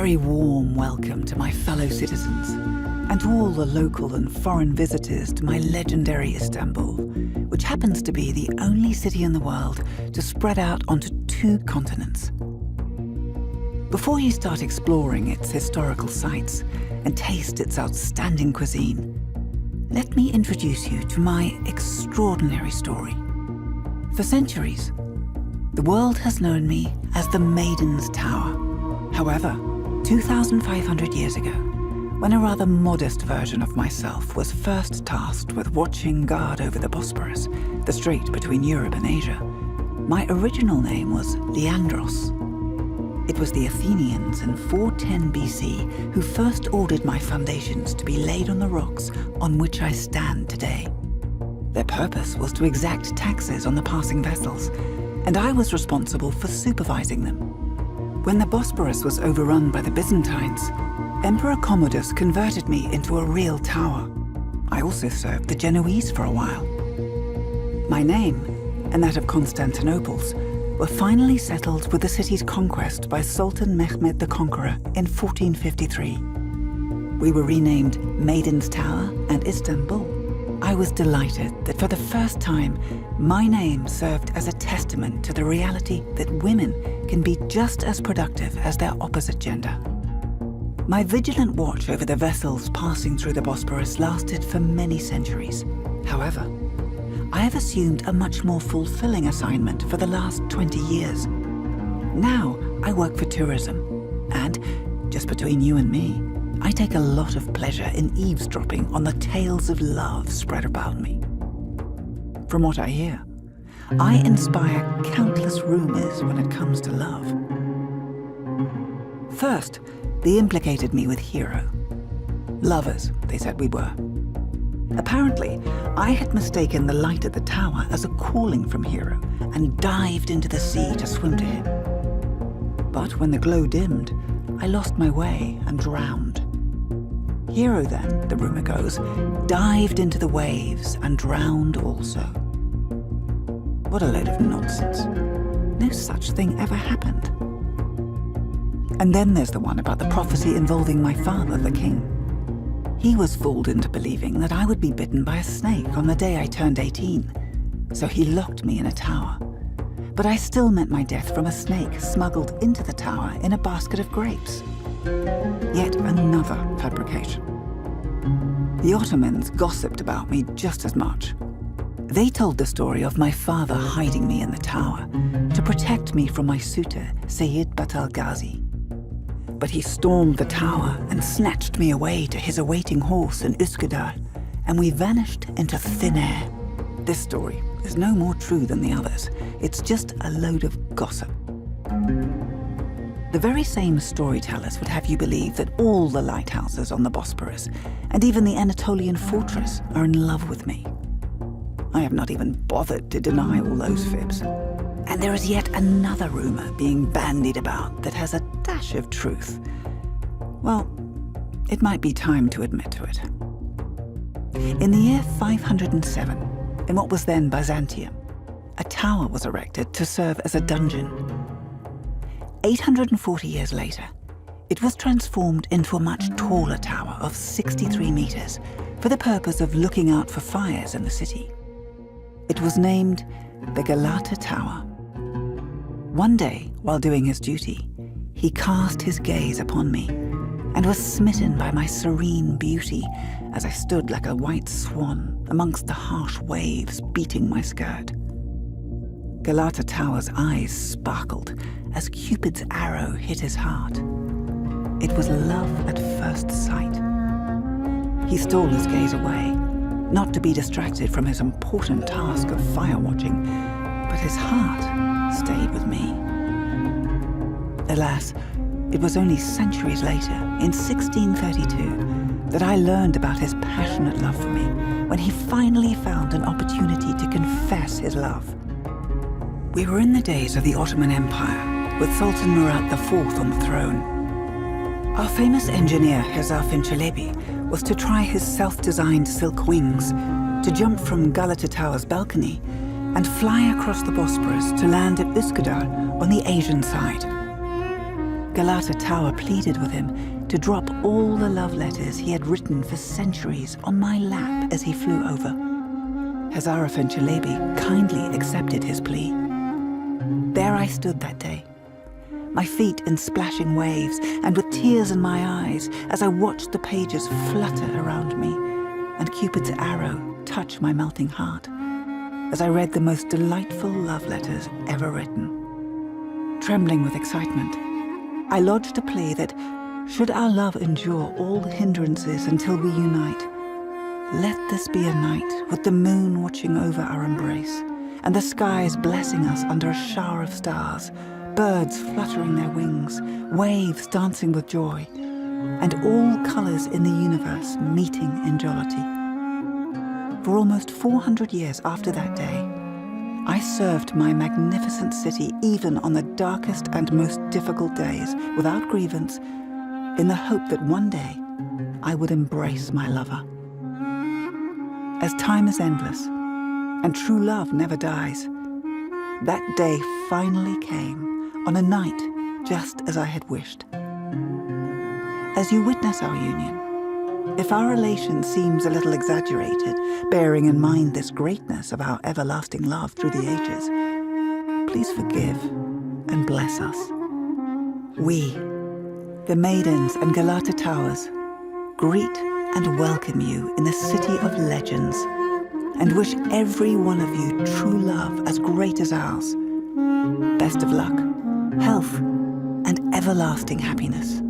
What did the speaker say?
very warm welcome to my fellow citizens and to all the local and foreign visitors to my legendary Istanbul, which happens to be the only city in the world to spread out onto 2 continents. Before you start exploring its historical sites and taste its outstanding cuisine, let me introduce you to my extraordinary story. For centuries, the world has known me as the Maidens Tower. However, 2,500 years ago, when a rather modest version of myself was first tasked with watching guard over the Bosporus, the strait between Europe and Asia, my original name was Leandros. It was the Athenians in 410 BC who first ordered my foundations to be laid on the rocks on which I stand today. Their purpose was to exact taxes on the passing vessels, and I was responsible for supervising them. When the Bosporus was overrun by the Byzantines, Emperor Commodus converted me into a real tower. I also served the Genoese for a while. My name, and that of Constantinople's, were finally settled with the city's conquest by Sultan Mehmed the Conqueror in 1453. We were renamed Maidens Tower and Istanbul. I was delighted that for the first time, my name served as a testament to the reality that women can be just as productive as their opposite gender. My vigilant watch over the vessels passing through the Bosporus lasted for many centuries. However, I have assumed a much more fulfilling assignment for the last 20 years. Now I work for tourism, and, just between you and me, I take a lot of pleasure in eavesdropping on the tales of love spread about me. From what I hear, I inspire countless rumors when it comes to love. First, they implicated me with Hero. Lovers, they said we were. Apparently, I had mistaken the light at the tower as a calling from Hero and dived into the sea to swim to him. But when the glow dimmed, I lost my way and drowned. Hero then, the rumor goes, dived into the waves and drowned also. What a load of nonsense. No such thing ever happened. And then there's the one about the prophecy involving my father, the king. He was fooled into believing that I would be bitten by a snake on the day I turned 18, so he locked me in a tower. But I still met my death from a snake smuggled into the tower in a basket of grapes. Yet another fabrication. The Ottomans gossiped about me just as much. They told the story of my father hiding me in the tower to protect me from my suitor, Sayyid Batal Ghazi. But he stormed the tower and snatched me away to his awaiting horse in Üsküdar, and we vanished into thin air. This story is no more true than the others. It's just a load of gossip. The very same storytellers would have you believe that all the lighthouses on the Bosporus, and even the Anatolian fortress, are in love with me. I have not even bothered to deny all those fibs. And there is yet another rumor being bandied about that has a dash of truth. Well, it might be time to admit to it. In the year 507, in what was then Byzantium, a tower was erected to serve as a dungeon. 840 years later, it was transformed into a much taller tower of 63 meters for the purpose of looking out for fires in the city. It was named the Galata Tower. One day, while doing his duty, he cast his gaze upon me and was smitten by my serene beauty as I stood like a white swan amongst the harsh waves beating my skirt. Galata Tower's eyes sparkled as Cupid's arrow hit his heart. It was love at first sight. He stole his gaze away, not to be distracted from his important task of fire watching, but his heart stayed with me. Alas, it was only centuries later, in 1632, that I learned about his passionate love for me when he finally found an opportunity to confess his love. We were in the days of the Ottoman Empire, with Sultan Murat IV on the throne. Our famous engineer Hezarfen Çelebi was to try his self-designed silk wings to jump from Galata Tower's balcony and fly across the Bosporus to land at Üsküdar on the Asian side. Galata Tower pleaded with him to drop all the love letters he had written for centuries on my lap as he flew over. Hazarafin Chalebi kindly accepted his plea. There I stood that day, my feet in splashing waves and with tears in my eyes as I watched the pages flutter around me and Cupid's arrow touch my melting heart as I read the most delightful love letters ever written. Trembling with excitement, I lodged a plea that, should our love endure all hindrances until we unite, let this be a night with the moon watching over our embrace and the skies blessing us under a shower of stars, birds fluttering their wings, waves dancing with joy, and all colors in the universe meeting in jollity. For almost 400 years after that day, I served my magnificent city even on the darkest and most difficult days, without grievance, in the hope that one day I would embrace my lover. As time is endless, and true love never dies, that day finally came on a night just as I had wished. As you witness our union, if our relation seems a little exaggerated, bearing in mind this greatness of our everlasting love through the ages, please forgive and bless us. We, the Maidens and Galata Towers, greet and welcome you in the city of legends and wish every one of you true love as great as ours. Best of luck, health, and everlasting happiness.